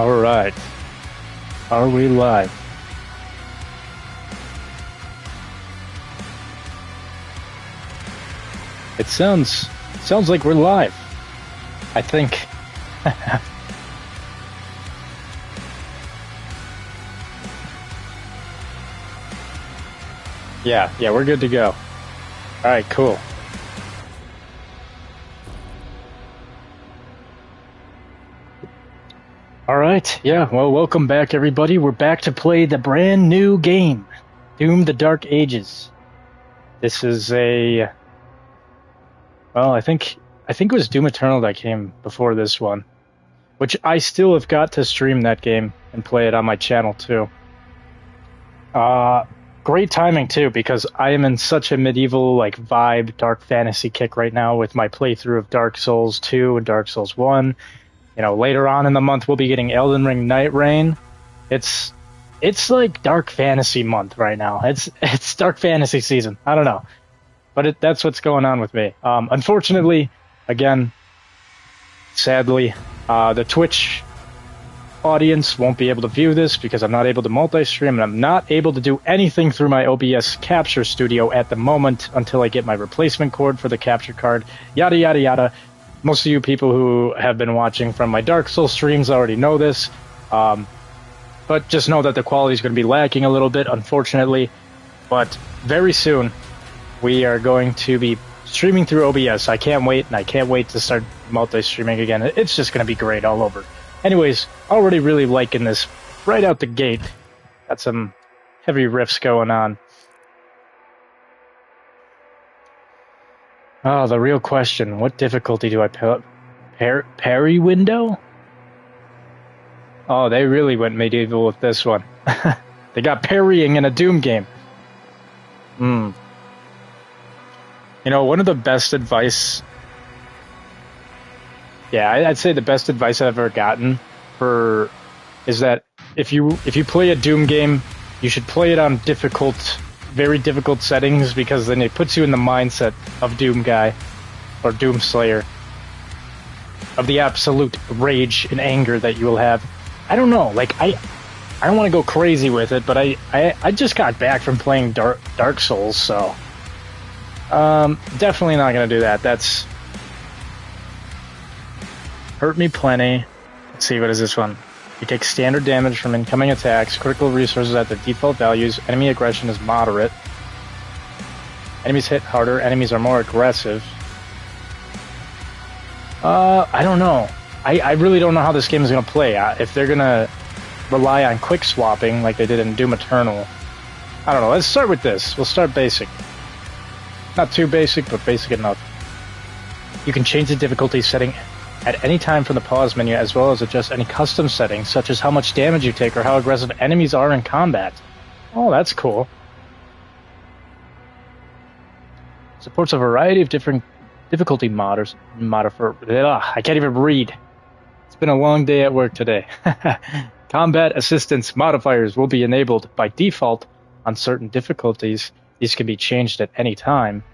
All right. Are we live? It sounds like we're live. I think. Yeah, we're good to go. All right, cool. All right, yeah, well, welcome back, everybody. We're back to play the brand new game, Doom: The Dark Ages. This is well, I think it was Doom Eternal that came before this one, which I still have got to stream that game and play it on my channel too. Great timing too, because I am in such a medieval vibe, dark fantasy kick right now with my playthrough of Dark Souls 2 and Dark Souls 1. You know, later on in the month we'll be getting Elden Ring Night Rain. It's like dark fantasy month right now. It's dark fantasy season. I don't know, but that's what's going on with me. Unfortunately, again, sadly, the Twitch audience won't be able to view this because I'm not able to multi-stream, and I'm not able to do anything through my OBS Capture Studio at the moment until I get my replacement cord for the capture card. Yada yada yada. Most of you people who have been watching from my Dark Souls streams already know this, but just know that the quality is going to be lacking a little bit, unfortunately. But very soon, we are going to be streaming through OBS. I can't wait, and I can't wait to start multi-streaming again. It's just going to be great all over. Anyways, already really liking this right out the gate. Got some heavy riffs going on. Oh, the real question. What difficulty do I put? Parry window? Oh, they really went medieval with this one. They got parrying in a Doom game. You know, one of the best advice... Yeah, I'd say the best advice I've ever gotten is that if you play a Doom game, you should play it on very difficult settings, because then it puts you in the mindset of Doom guy or Doom Slayer, of the absolute rage and anger that you will have. I don't know, I don't want to go crazy with it, but I just got back from playing Dark Souls, so definitely not gonna do that. That's hurt me plenty. Let's see, what is this one? You take standard damage from incoming attacks, critical resources at the default values, enemy aggression is moderate. Enemies hit harder, enemies are more aggressive. I don't know. I really don't know how this game is going to play. If they're going to rely on quick swapping like they did in Doom Eternal. I don't know. Let's start with this. We'll start basic. Not too basic, but basic enough. You can change the difficulty setting at any time from the pause menu, as well as adjust any custom settings, such as how much damage you take or how aggressive enemies are in combat. Oh, that's cool. Supports a variety of different difficulty modders. I can't even read. It's been a long day at work today. Combat assistance modifiers will be enabled by default on certain difficulties. These can be changed at any time.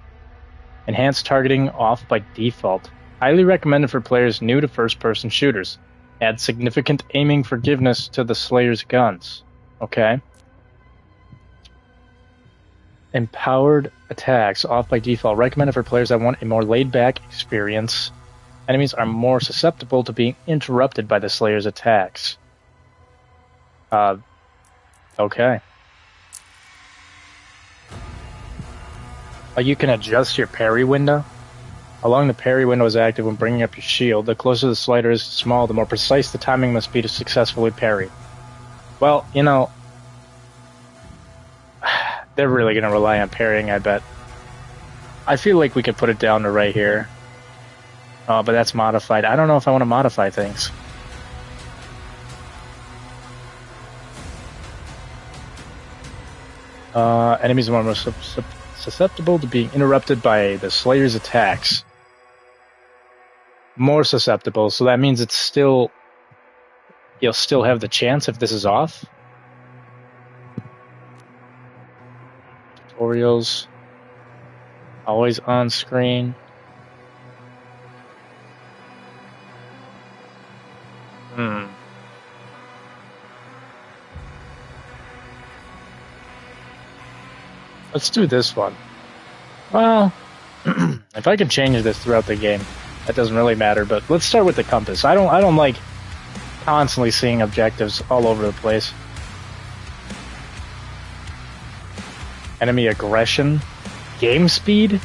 Enhanced targeting off by default. Highly recommended for players new to first-person shooters. Add significant aiming forgiveness to the Slayer's guns. Okay. Empowered attacks off by default. Recommended for players that want a more laid-back experience. Enemies are more susceptible to being interrupted by the Slayer's attacks. Okay. You can adjust your parry window. Allowing the parry window is active when bringing up your shield. The closer the slider is small, the more precise the timing must be to successfully parry. Well, you know, they're really going to rely on parrying, I bet. I feel like we could put it down to right here. But that's modified. I don't know if I want to modify things. Enemies are more susceptible to being interrupted by the Slayer's attacks. More susceptible, so that means you'll still have the chance if this is off. Tutorials. Always on screen. Let's do this one. Well, if I can change this throughout the game, that doesn't really matter. But let's start with the compass. I don't like constantly seeing objectives all over the place. Enemy aggression, game speed.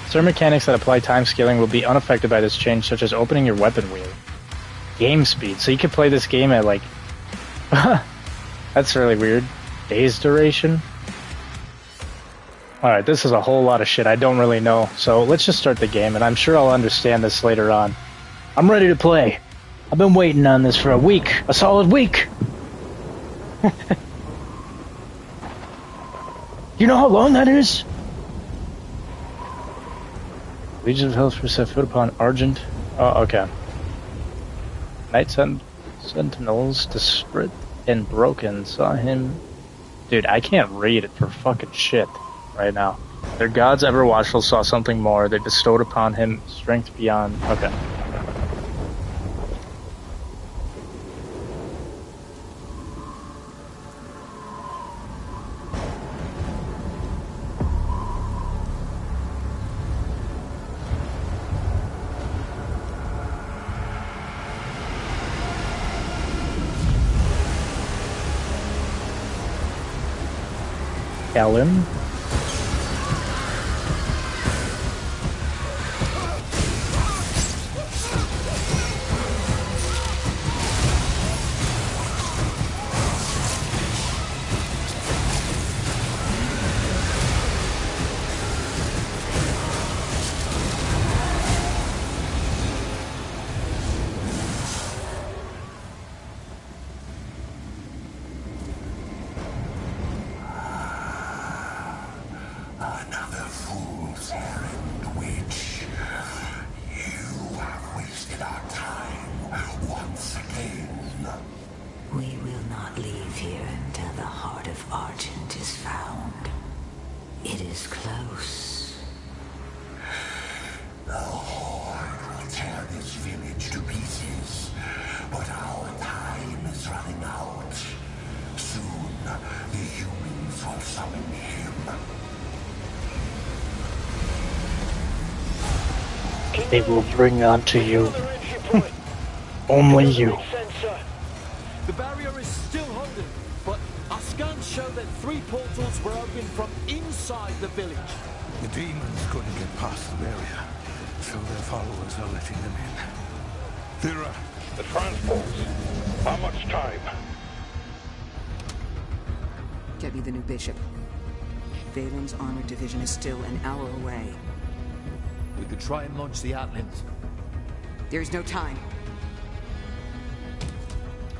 Certain mechanics that apply time scaling will be unaffected by this change, such as opening your weapon wheel. Game speed. So you can play this game at like. That's really weird. Days duration. Alright, this is a whole lot of shit I don't really know, so let's just start the game, and I'm sure I'll understand this later on. I'm ready to play. I've been waiting on this for a week. A solid week! You know how long that is? Legion of Hell's set foot upon Argent. Oh, okay. Night Sentinels, disparate and broken, saw him... Dude, I can't read it for fucking shit right now. Their gods ever watchful saw something more. They bestowed upon him strength beyond... Okay. Ellen. They will bring onto you. Only you. The barrier is still holding, but our scans show that 3 portals were opened from inside the village. The demons couldn't get past the barrier, so their followers are letting them in. They're the transports. How much time? Get me the new bishop. Valen's armored division is still an hour away. We could try and launch the Atlands. There's no time.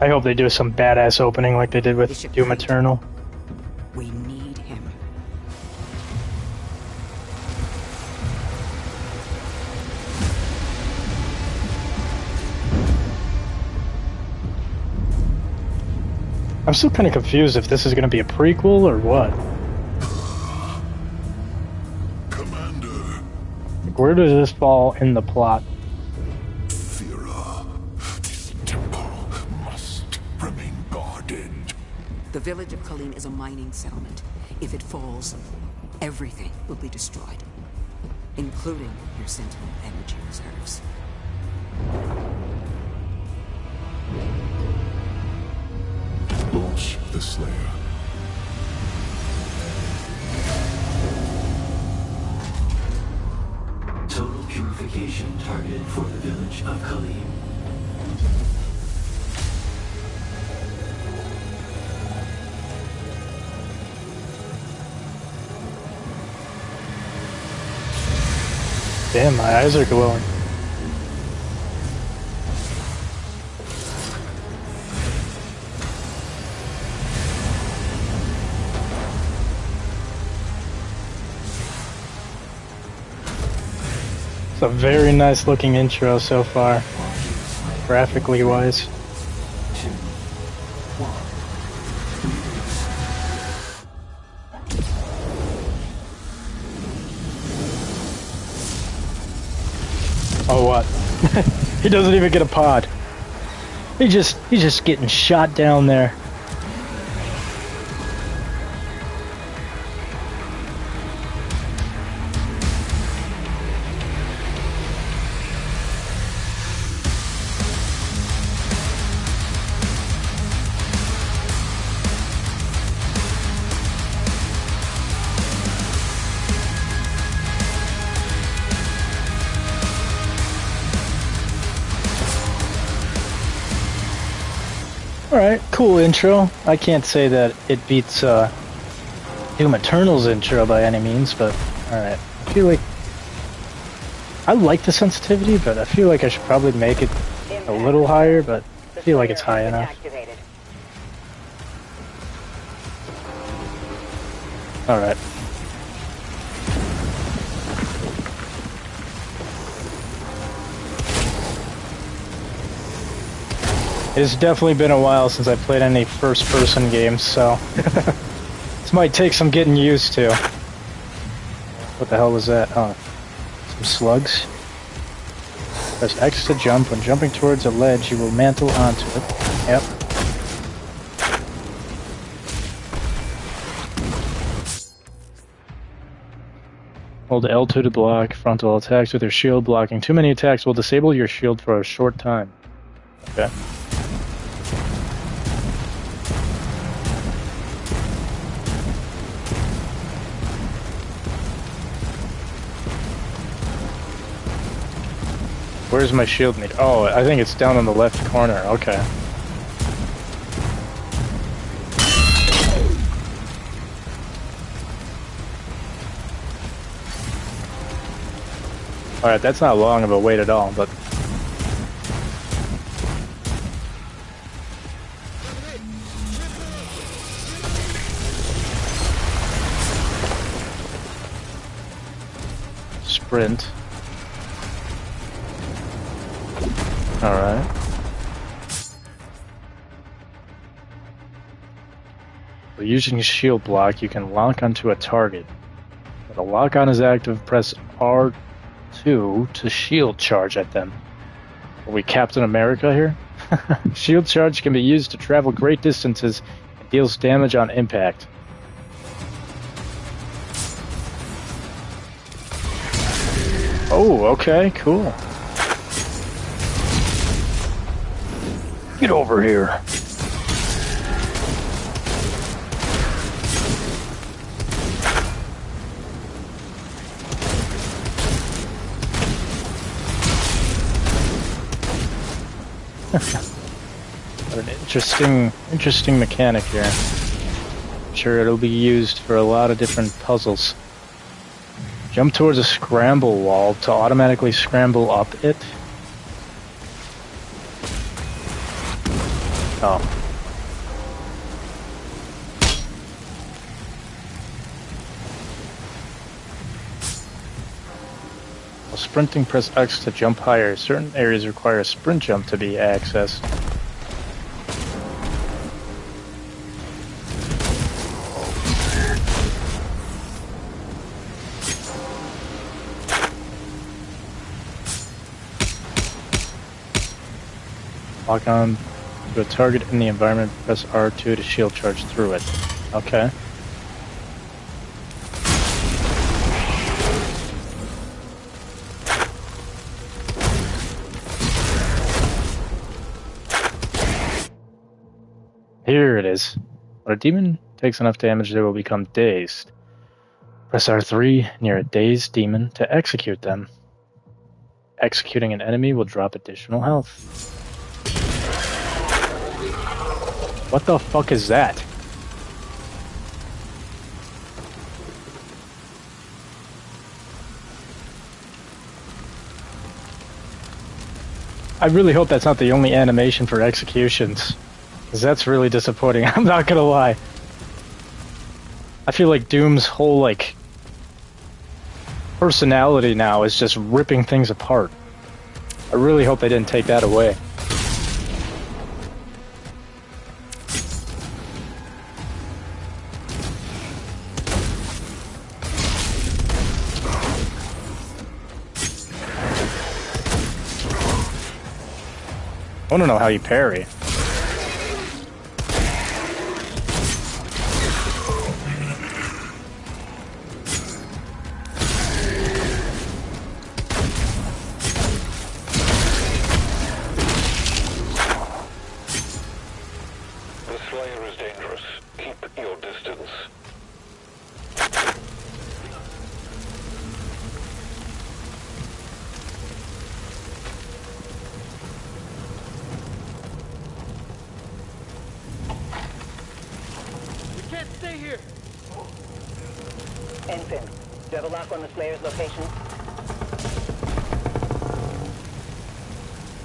I hope they do some badass opening like they did with Bishop Doom Knight. Eternal. We need him. I'm still kind of confused if this is going to be a prequel or what. Commander. Where does this fall in the plot? Thera, this temple must remain guarded. The village of Colleen is a mining settlement. If it falls, everything will be destroyed, including your Sentinel energy reserves. Launch the Slayer. Total purification targeted for the village of Khalid. Damn, my eyes are glowing. It's a very nice looking intro so far, graphically wise. Oh what? He doesn't even get a pod. He's just getting shot down there. Alright, cool intro. I can't say that it beats Doom Eternal's intro by any means, but alright. I feel like I like the sensitivity, but I feel like I should probably make it a little higher, but I feel like it's high enough. Alright. It's definitely been a while since I played any first-person games, so this might take some getting used to. What the hell was that? Oh, some slugs. Press X to jump. When jumping towards a ledge, you will mantle onto it. Yep. Hold L2 to block frontal attacks with your shield. Blocking too many attacks will disable your shield for a short time. Okay. Where's my shield meter? Oh, I think it's down on the left corner. Okay. Alright, that's not long of a wait at all, but... Sprint. Alright. So using shield block, you can lock onto a target. When the lock-on is active, press R2 to shield charge at them. Are we Captain America here? Shield charge can be used to travel great distances and deals damage on impact. Oh, okay, cool. Get over here. What an interesting mechanic here. I'm sure it'll be used for a lot of different puzzles. Jump towards a scramble wall to automatically scramble up it. Oh. While sprinting, press X to jump higher. Certain areas require a sprint jump to be accessed. Lock on to a target in the environment, press R2 to shield charge through it. Okay. Here it is. When a demon takes enough damage, they will become dazed. Press R3 near a dazed demon to execute them. Executing an enemy will drop additional health. What the fuck is that? I really hope that's not the only animation for executions, because that's really disappointing. I'm not gonna lie. I feel like Doom's whole, like, personality now is just ripping things apart. I really hope they didn't take that away. I want to know how you parry. The Slayer is dangerous. Keep your distance. you have a lock on the Slayer's location?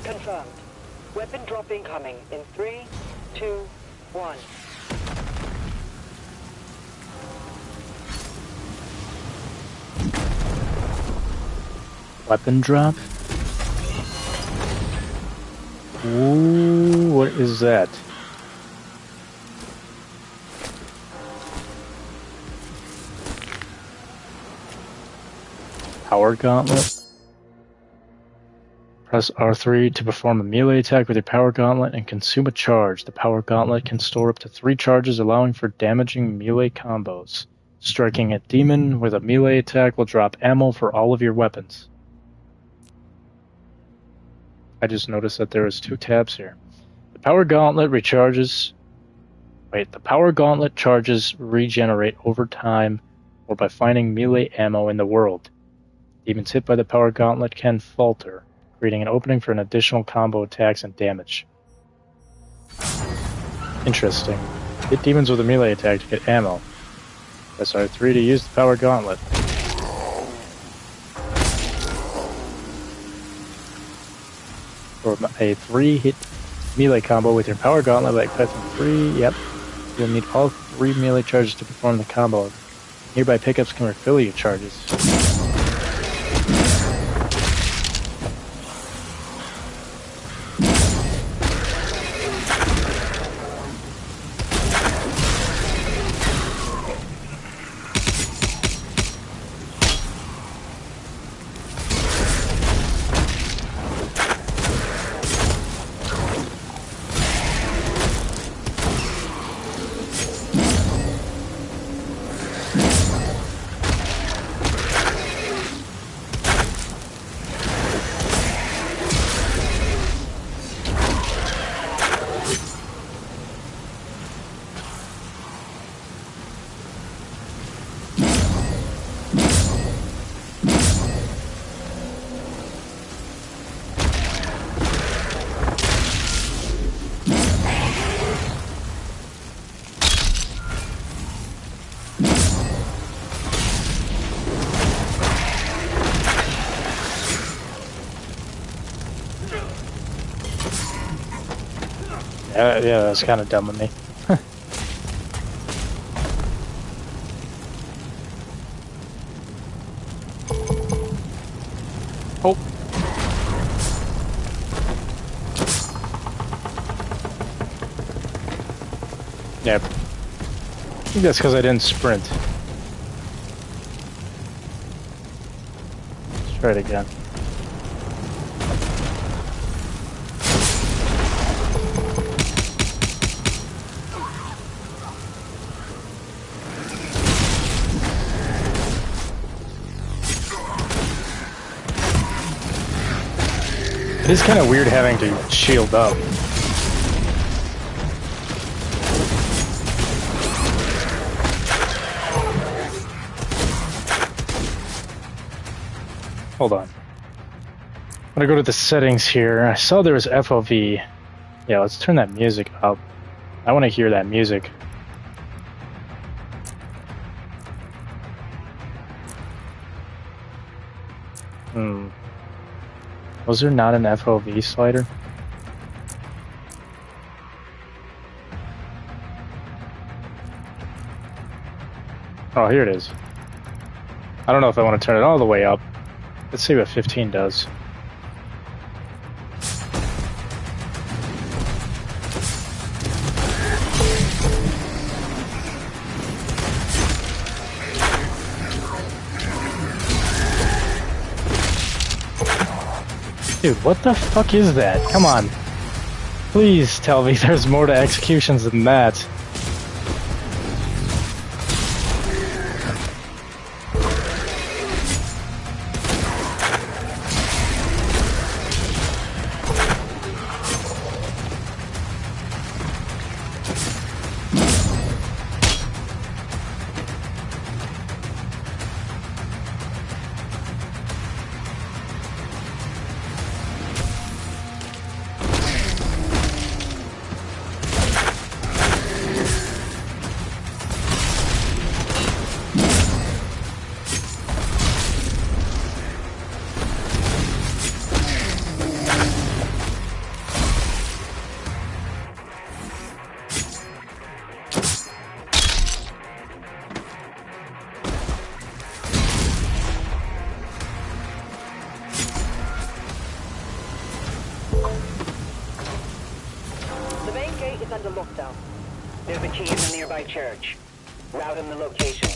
Confirmed. Weapon drop incoming in 3, 2, 1. Weapon drop? Ooh, what is that? Power gauntlet? Press R3 to perform a melee attack with your power gauntlet and consume a charge. The power gauntlet can store up to 3 charges, allowing for damaging melee combos. Striking a demon with a melee attack will drop ammo for all of your weapons. I just noticed that there was 2 tabs here. The power gauntlet recharges... Wait, the power gauntlet charges regenerate over time or by finding melee ammo in the world. Demons hit by the power gauntlet can falter, creating an opening for an additional combo attacks and damage. Interesting. Hit demons with a melee attack to get ammo. Press R3 to use the power gauntlet. For a 3-hit melee combo with your power gauntlet, like pressing 3, yep. You'll need all 3 melee charges to perform the combo. Nearby pickups can refill your charges. Yeah, that's kind of dumb of me. Oh. Yeah. I think that's because I didn't sprint. Let's try it again. It is kind of weird having to shield up. Hold on. I'm gonna go to the settings here. I saw there was FOV. Yeah, let's turn that music up. I want to hear that music. Was there not an FOV slider? Oh, here it is. I don't know if I want to turn it all the way up. Let's see what 15 does. Dude, what the fuck is that? Come on. Please tell me there's more to executions than that. lockdown. There's a key in the nearby church. Route him the location.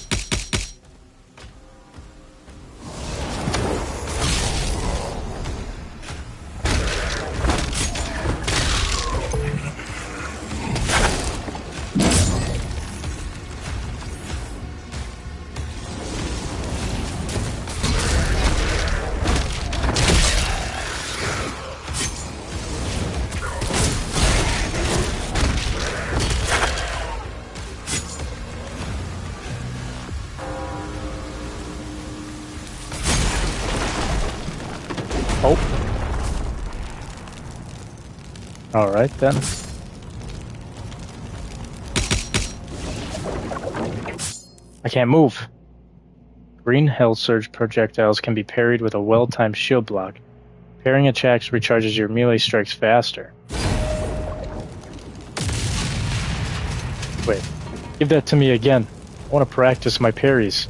Oh. Alright then. I can't move. Green Hell Surge projectiles can be parried with a well-timed shield block. Parrying attacks recharges your melee strikes faster. Wait, give that to me again. I want to practice my parries.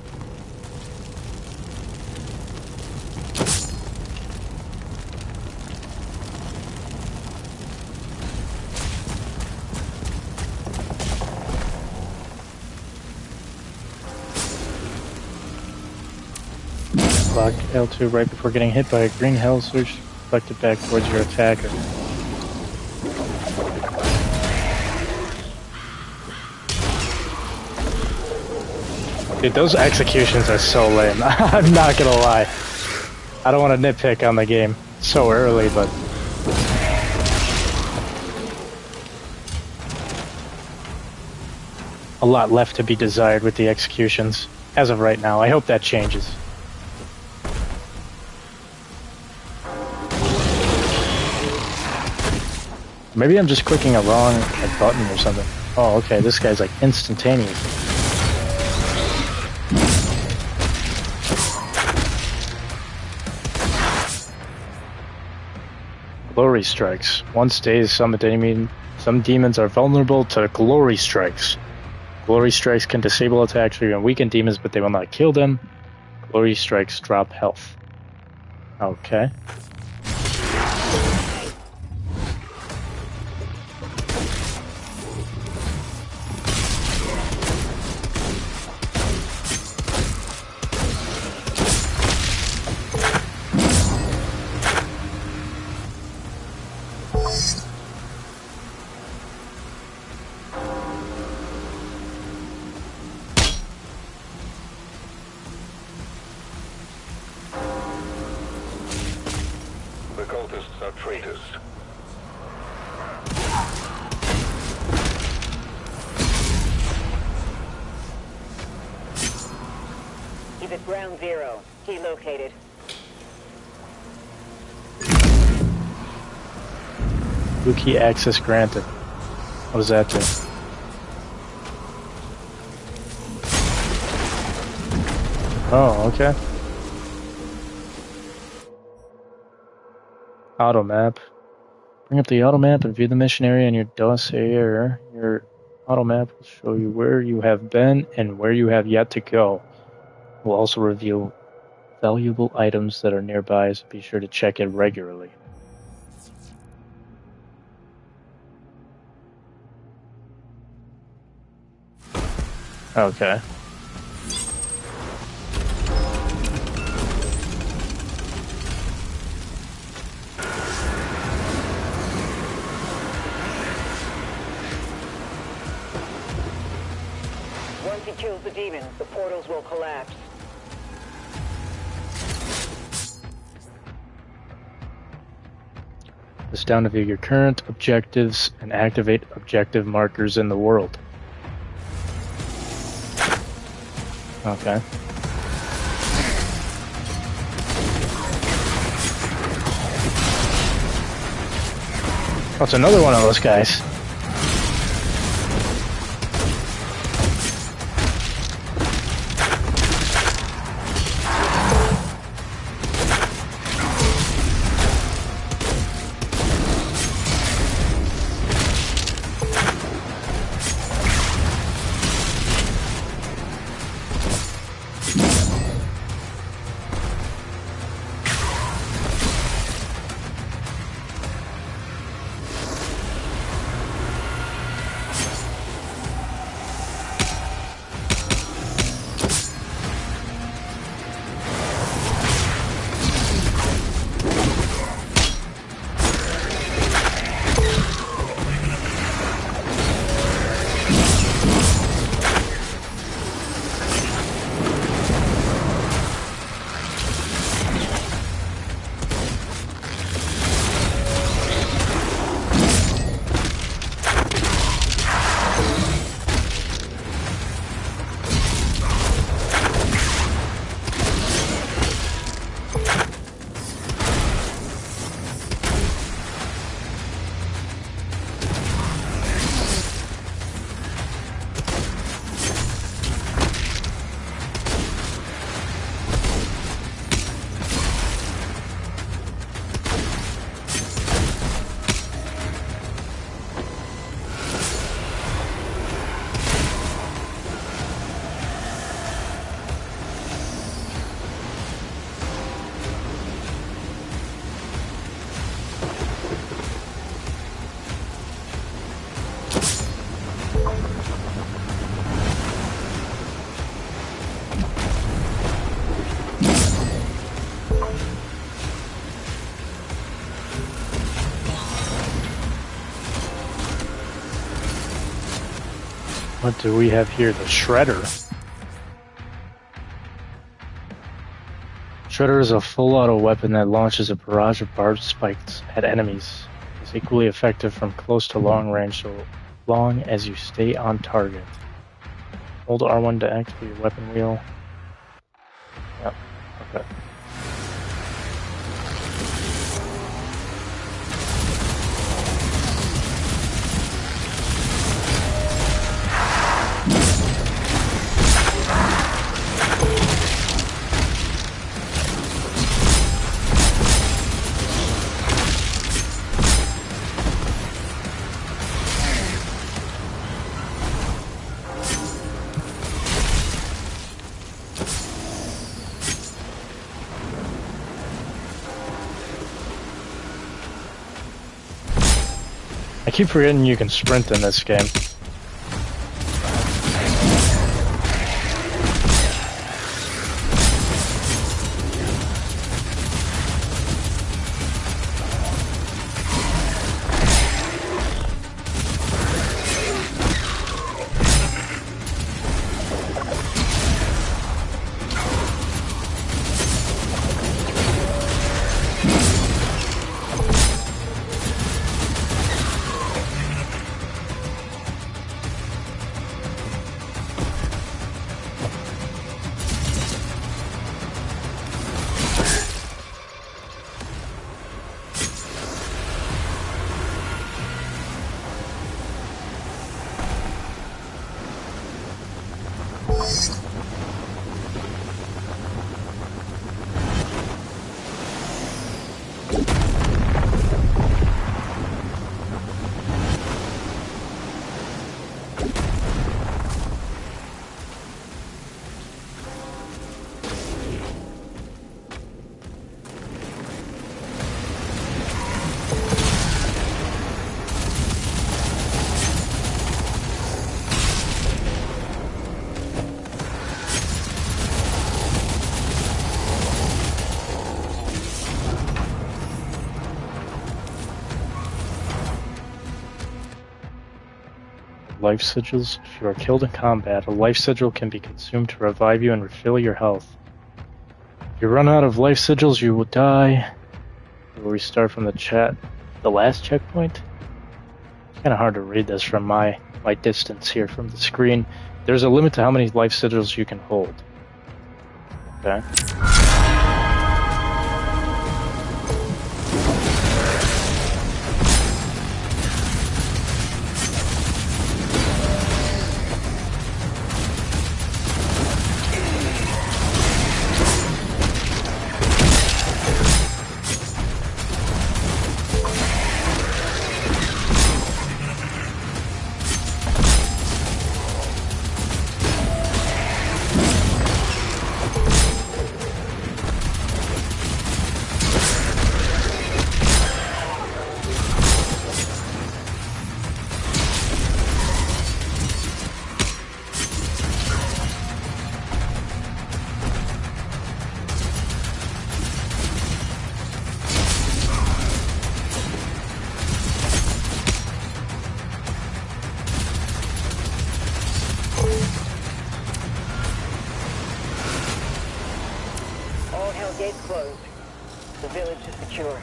Block L2 right before getting hit by a green hell surge, deflect it back towards your attacker. Dude, those executions are so lame. I'm not gonna lie. I don't want to nitpick on the game so early, but a lot left to be desired with the executions as of right now. I hope that changes. Maybe I'm just clicking a wrong button or something. Oh, okay, this guy's like instantaneous. Glory strikes. Once dazed, some demons are vulnerable to glory strikes. Glory strikes can disable attacks or even weaken demons, but they will not kill them. Glory strikes drop health. Okay. The cultists are traitors. He's at ground zero. Key located. Blue key access granted. What does that do? Oh, okay. Auto map. Bring up the auto map and view the mission area in your dossier. Your auto map will show you where you have been and where you have yet to go. It will also reveal valuable items that are nearby, so be sure to check it regularly. Okay. Once he kills the demon, the portals will collapse. Press down to view your current objectives and activate objective markers in the world. Okay. Oh, it's another one of those guys. What do we have here? The Shredder. Shredder is a full auto weapon that launches a barrage of barbed spikes at enemies. It's equally effective from close to long range, so long as you stay on target. Hold R1 to activate your weapon wheel. Yep, okay. I keep forgetting you can sprint in this game. Life sigils. If you are killed in combat, a life sigil can be consumed to revive you and refill your health. If you run out of life sigils, you will die. You will restart from the last checkpoint. It's kind of hard to read this from my distance here from the screen. There's a limit to how many life sigils you can hold. Okay. Gates closed. The village is secure.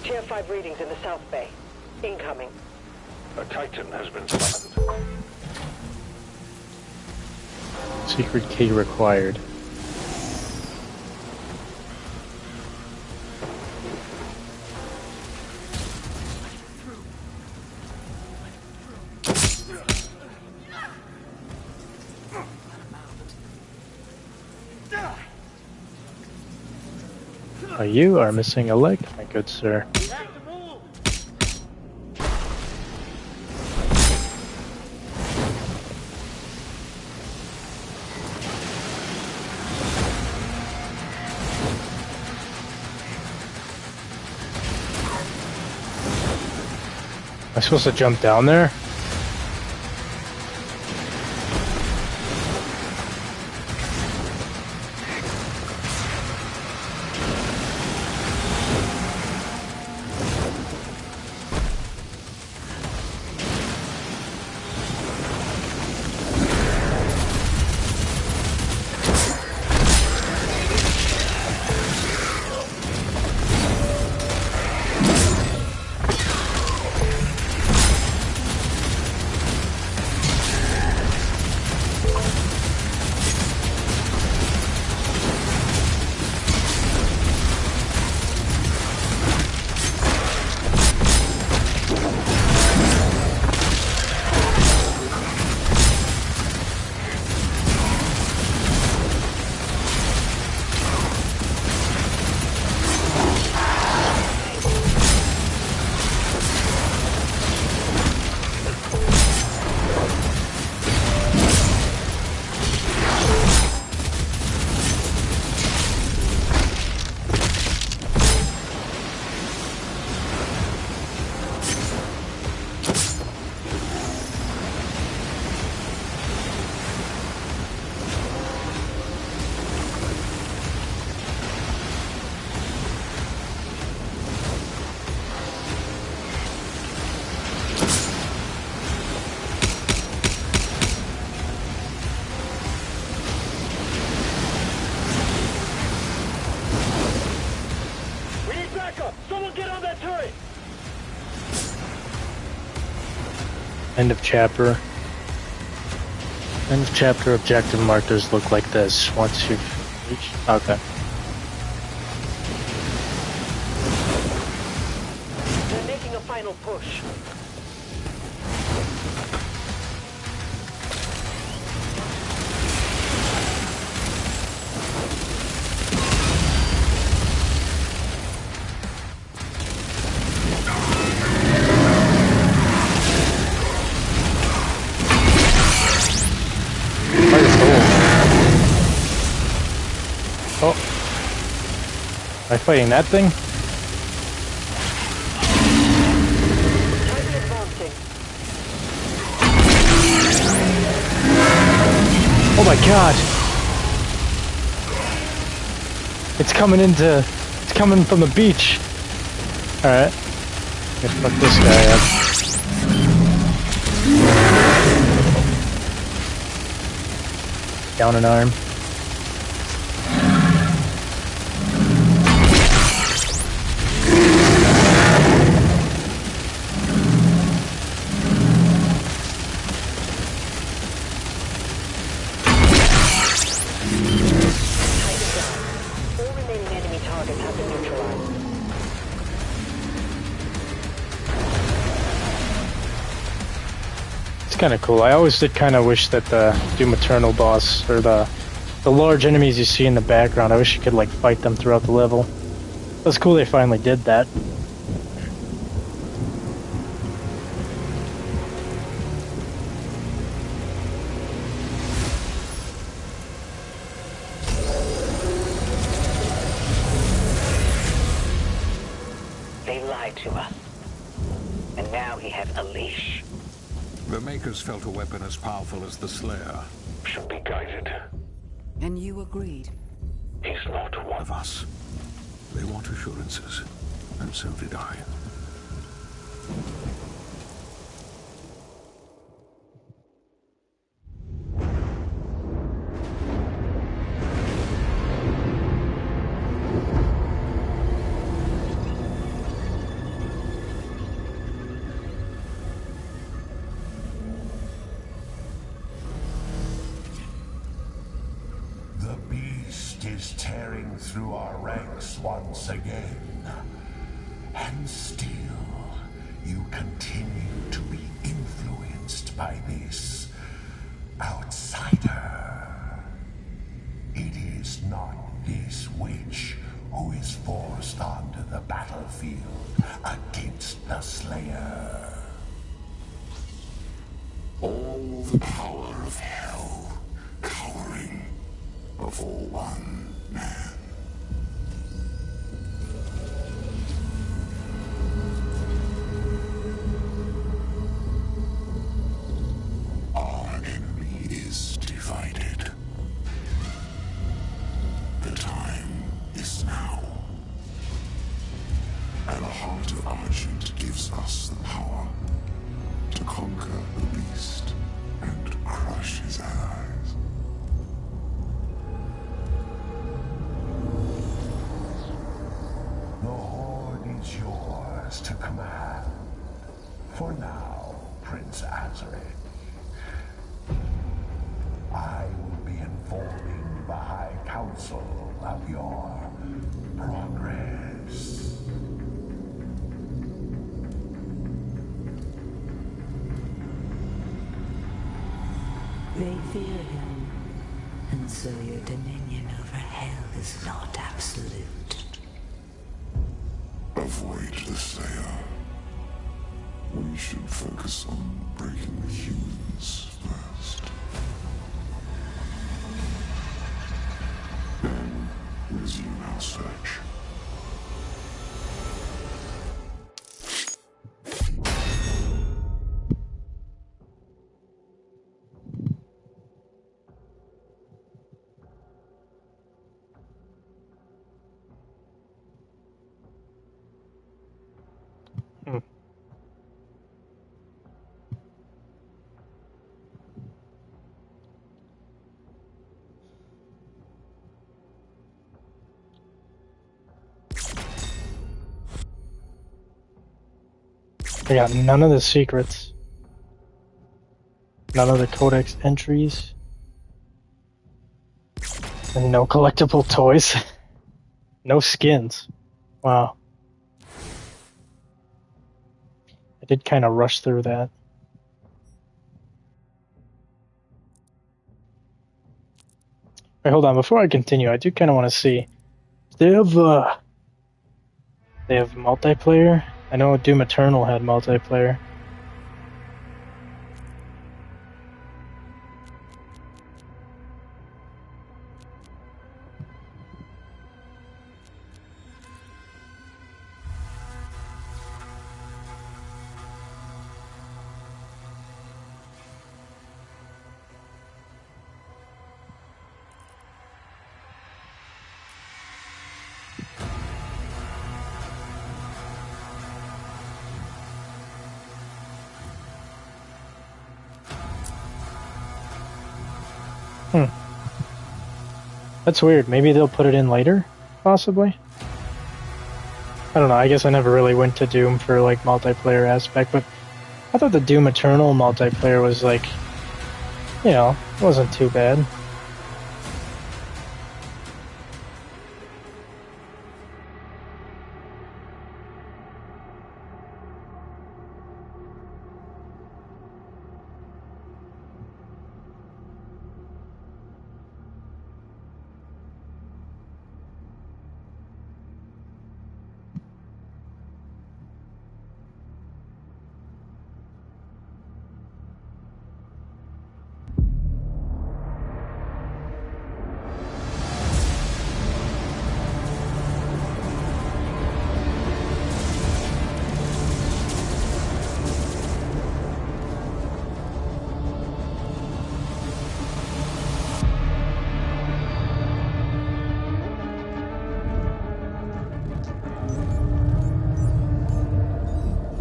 Tier 5 readings in the South Bay. Incoming. A Titan has been summoned. Secret key required. You are missing a leg, my good sir. Am I supposed to jump down there? End of chapter. End of chapter objective markers look like this once you've reached. Okay. They're making a final push. Oh. Am I fighting that thing? Tightly advancing. Oh my god! It's coming from the beach! Alright. Let's fuck this guy up. Down an arm. All remaining enemy targets have been neutralized. It's kind of cool. I always did kind of wish that the Doom Eternal boss, or the large enemies you see in the background, I wish you could like fight them throughout the level. That's cool they finally did that. They lied to us. And now he has a leash. The Makers felt a weapon as powerful as the Slayer. Should be guided. And you agreed. He's not one Of us. They want assurances. And so did I. The beast is tearing through our ranks once again. And still, you continue to be influenced by this outsider. It is not this witch who is forced onto the battlefield against the Slayer. All the power of hell cowering before one man. Our enemy is divided. The time is now. And the heart of Argent gives us the power to conquer the beast and crush his allies. The Horde is yours to command. For now, Prince Azaric. I will be informing the High Council of your progress. They fear him, and so your dominion over hell is not absolute. Avoid the Slayer. We should focus on breaking the humans first. Then resume our search. I got none of the secrets. None of the codex entries. And no collectible toys. No skins. Wow. I did kind of rush through that. Wait, hold on. Before I continue, I do kind of want to see. They have multiplayer. I know Doom Eternal had multiplayer. That's weird. Maybe they'll put it in later, possibly? I don't know. I guess I never really went to Doom for, like, multiplayer aspect, but I thought the Doom Eternal multiplayer was, like, you know, wasn't too bad.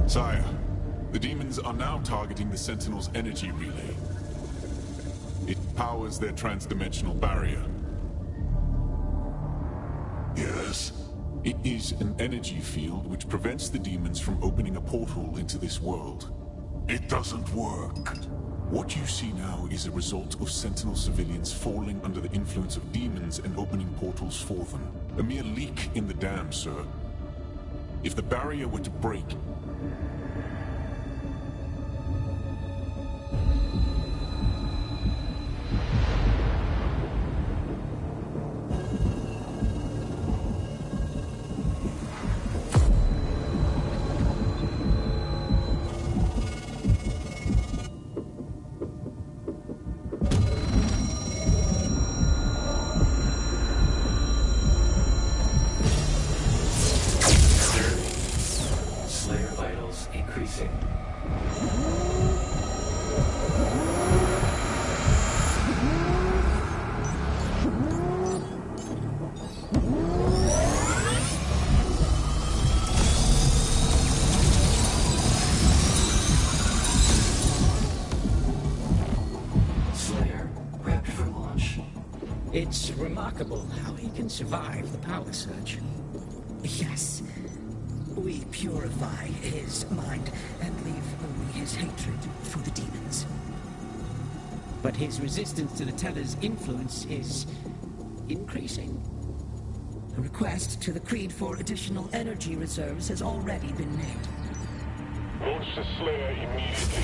Sire, the demons are now targeting the Sentinel's energy relay. It powers their transdimensional barrier. Yes? It is an energy field which prevents the demons from opening a portal into this world. It doesn't work. What you see now is a result of Sentinel civilians falling under the influence of demons and opening portals for them. A mere leak in the dam, sir. If the barrier were to break, It's remarkable how he can survive the power surge. Yes. We purify his mind and leave only his hatred for the demons. But his resistance to the Tether's influence is increasing. A request to the Creed for additional energy reserves has already been made. Launch the Slayer immediately.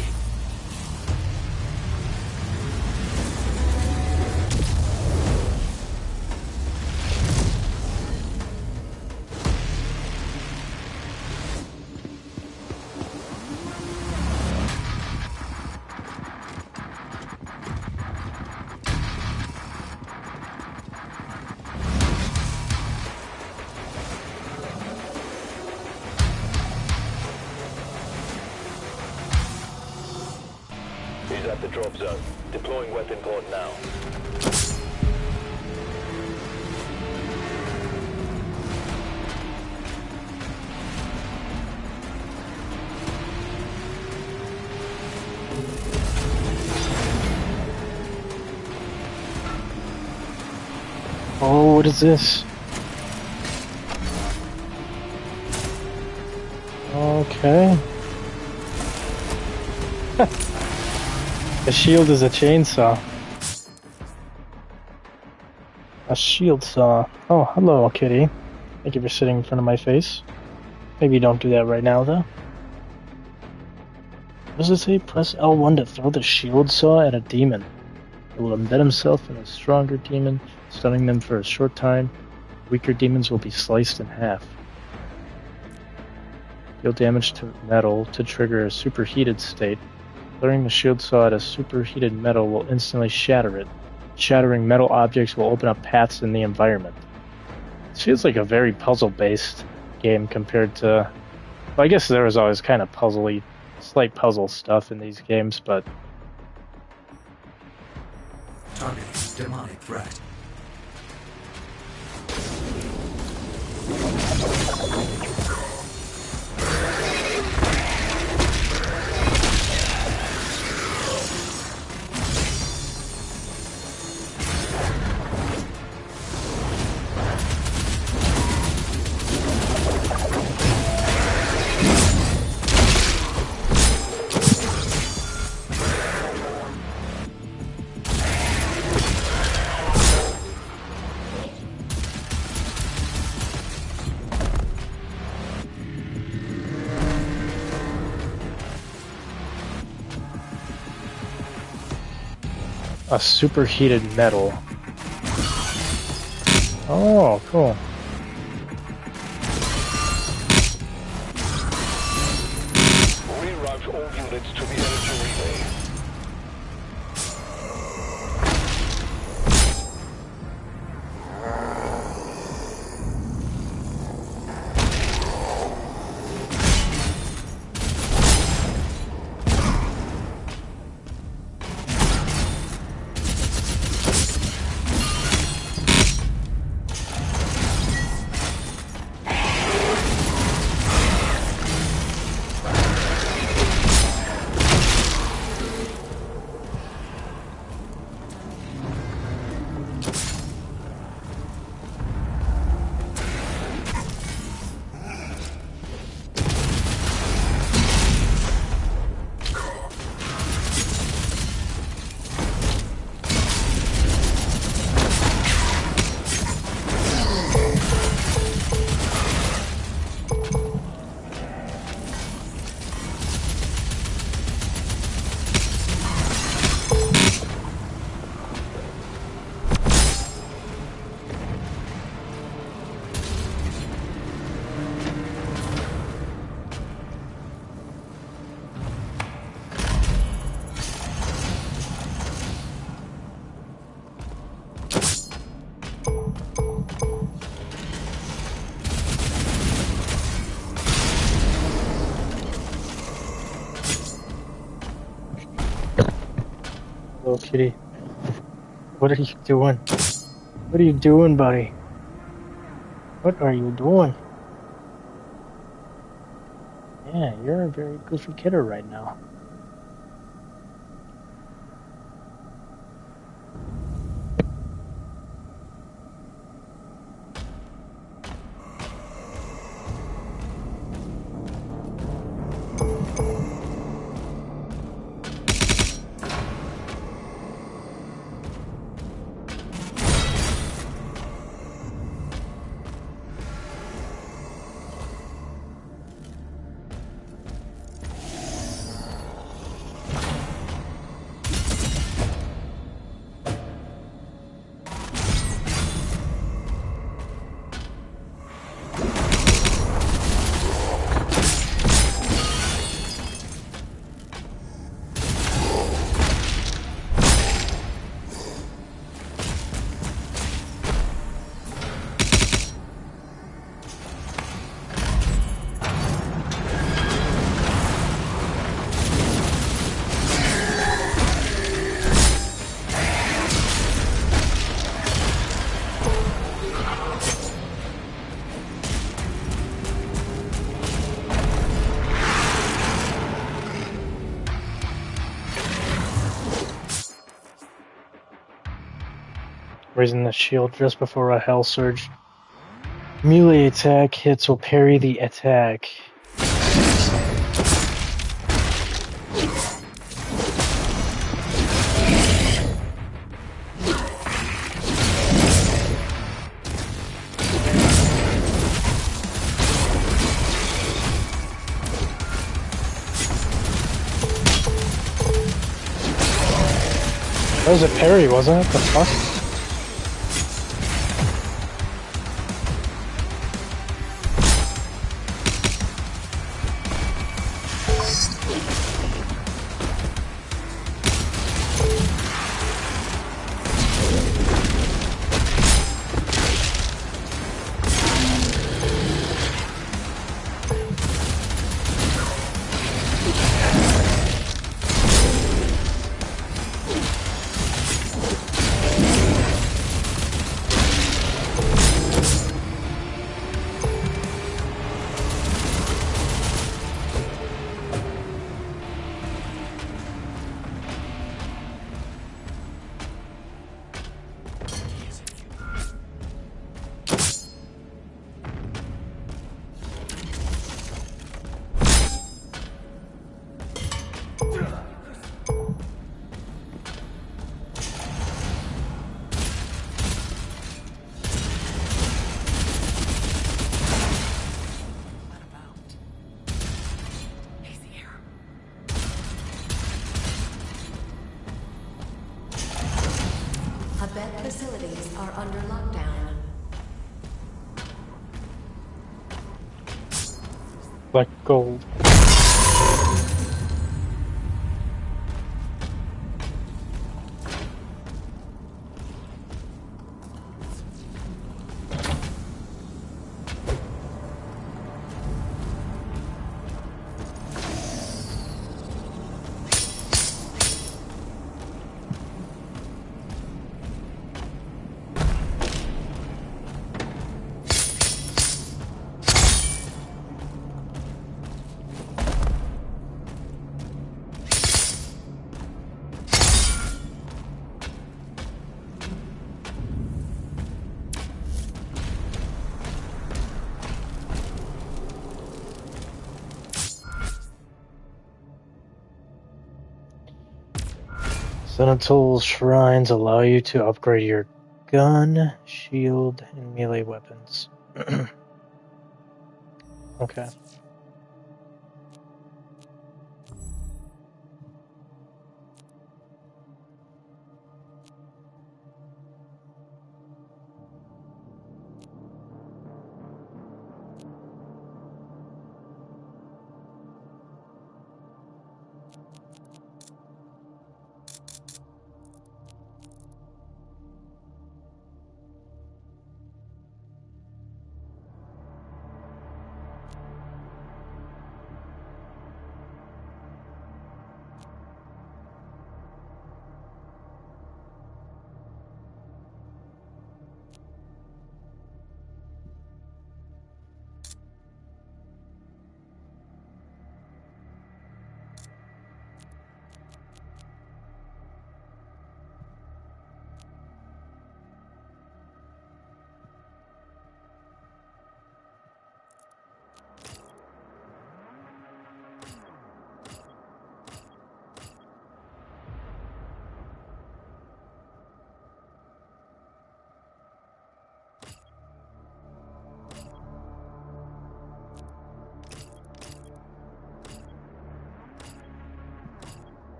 He's at the drop zone. Deploying weapon pod now. Oh, what is this? Okay. A shield is a chainsaw. A shield saw. Oh, hello, kitty. Thank you for sitting in front of my face. Maybe you don't do that right now, though. What does it say? Press L1 to throw the shield saw at a demon. It will embed himself in a stronger demon, stunning them for a short time. Weaker demons will be sliced in half. Deal damage to metal to trigger a superheated state. Throwing the shield saw at a superheated metal will instantly shatter it. Shattering metal objects will open up paths in the environment. This feels like a very puzzle-based game compared to... Well, I guess there was always kind of puzzly, slight puzzle stuff in these games, but... Target demonic threat. A superheated metal. Oh, cool. Reroute all units to the energy relay. Hello, kitty. What are you doing? What are you doing, buddy? What are you doing? Yeah, you're a very goofy kidder right now. Raising the shield just before a hell surge. Melee attack hits will parry the attack. That was a parry, wasn't it? The fuck? Abed facilities are under lockdown. Like gold. Sentinel shrines allow you to upgrade your gun, shield, and melee weapons. Okay.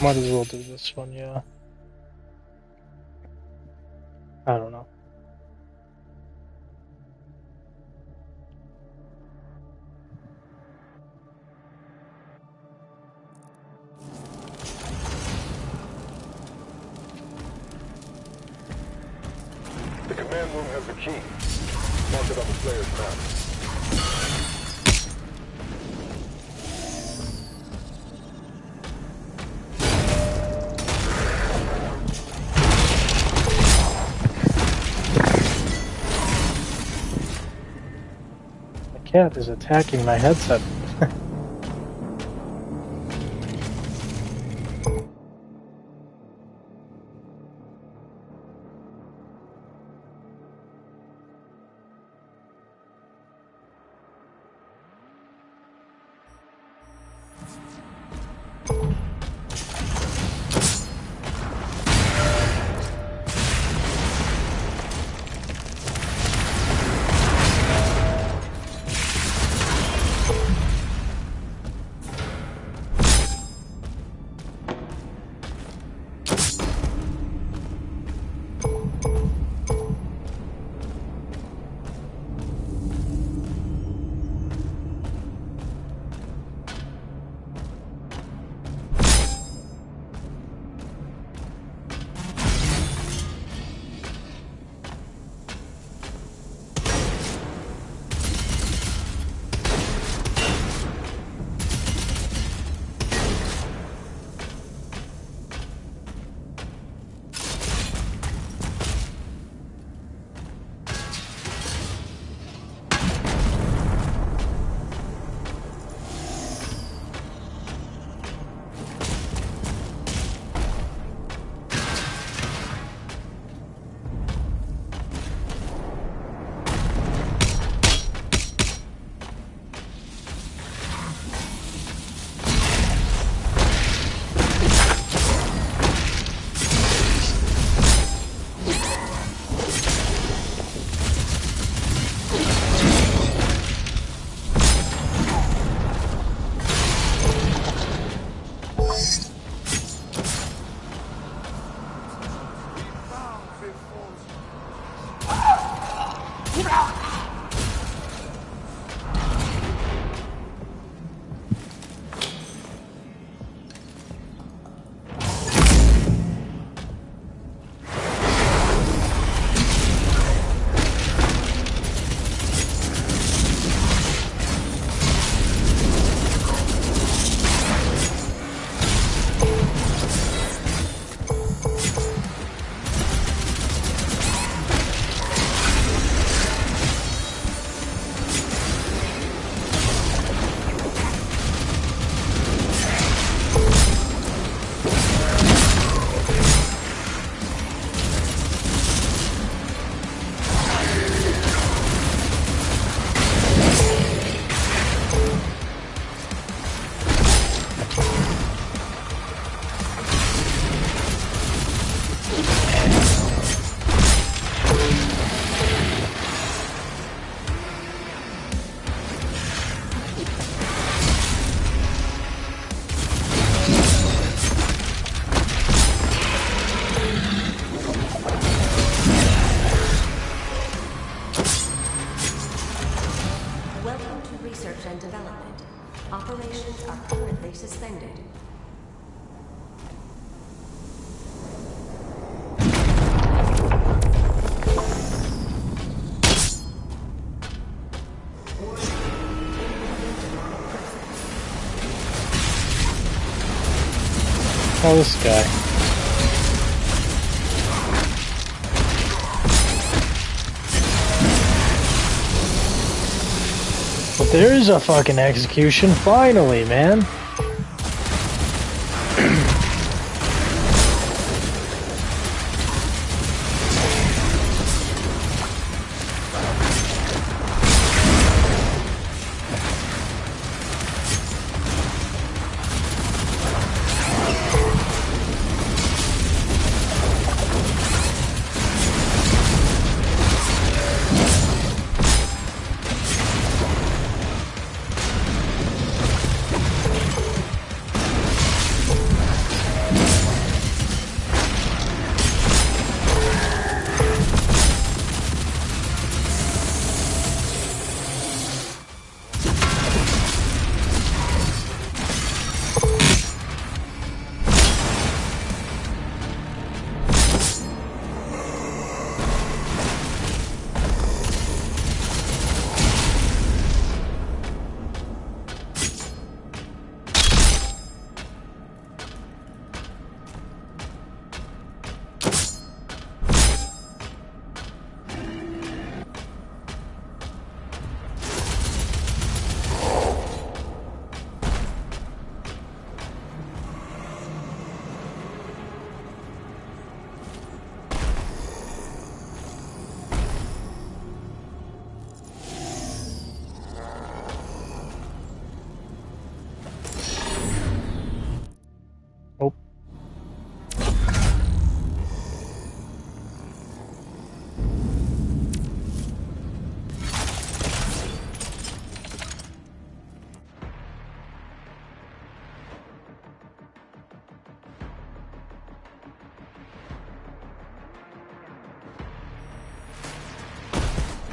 Might as well do this one, yeah. I don't know. The command room has the key. Mark it on the player's map. The cat is attacking my headset. are currently suspended. Oh, this guy. But there is a fucking execution, finally, man.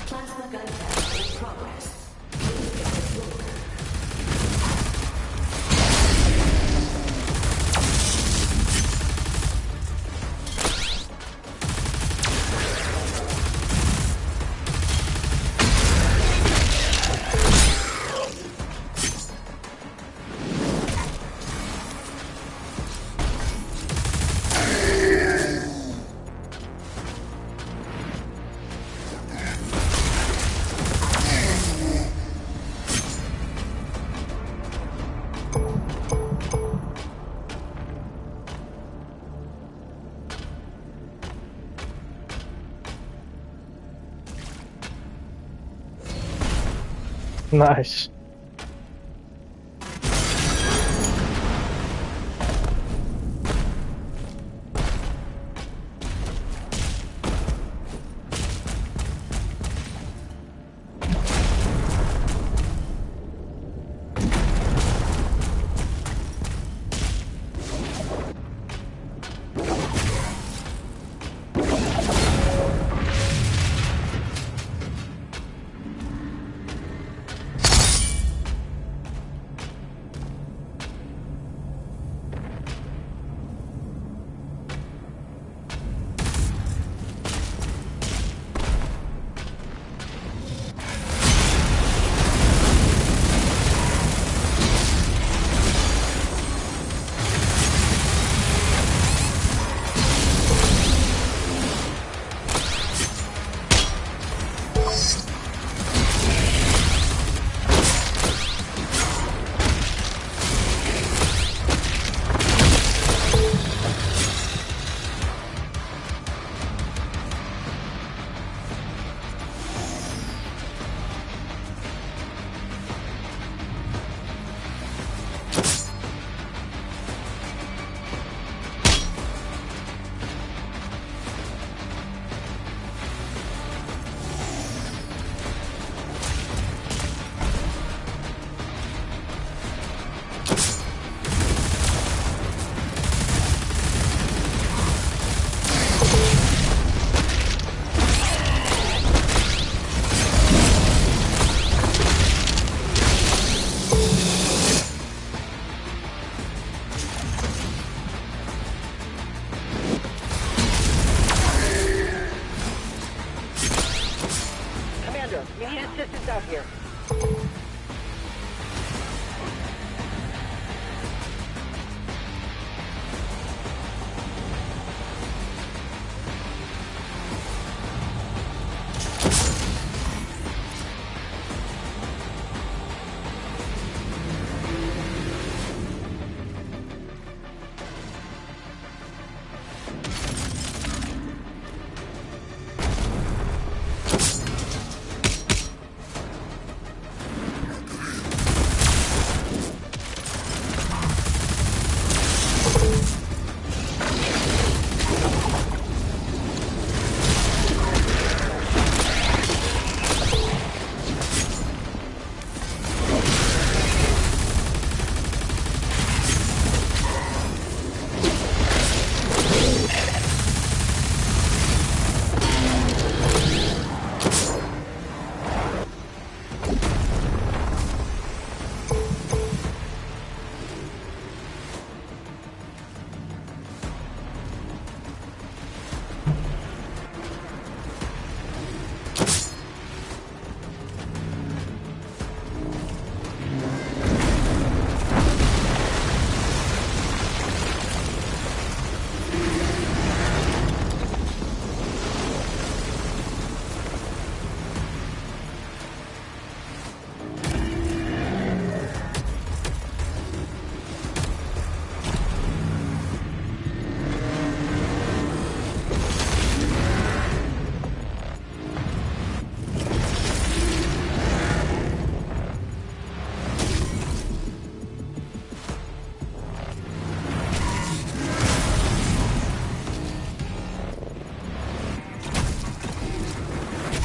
Plasma gun test in progress. Nice.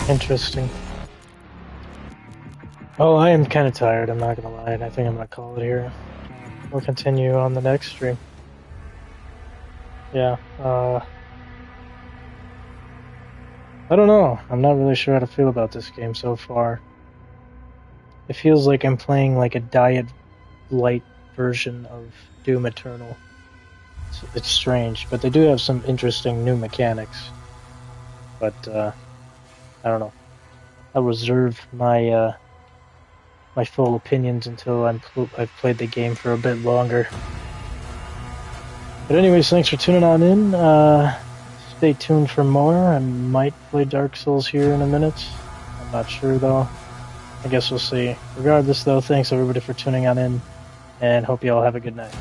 Interesting. Oh, I am kind of tired, I'm not gonna lie, and I think I'm gonna call it here. We'll continue on the next stream. Yeah, I don't know. I'm not really sure how to feel about this game so far. It feels like I'm playing like a diet light version of Doom Eternal. It's strange, but they do have some interesting new mechanics. But, I don't know. I'll reserve my, my full opinions until I've played the game for a bit longer. But anyways, thanks for tuning on in. Stay tuned for more. I might play Dark Souls here in a minute. I'm not sure though. I guess we'll see. Regardless though, thanks everybody for tuning on in, and hope you all have a good night.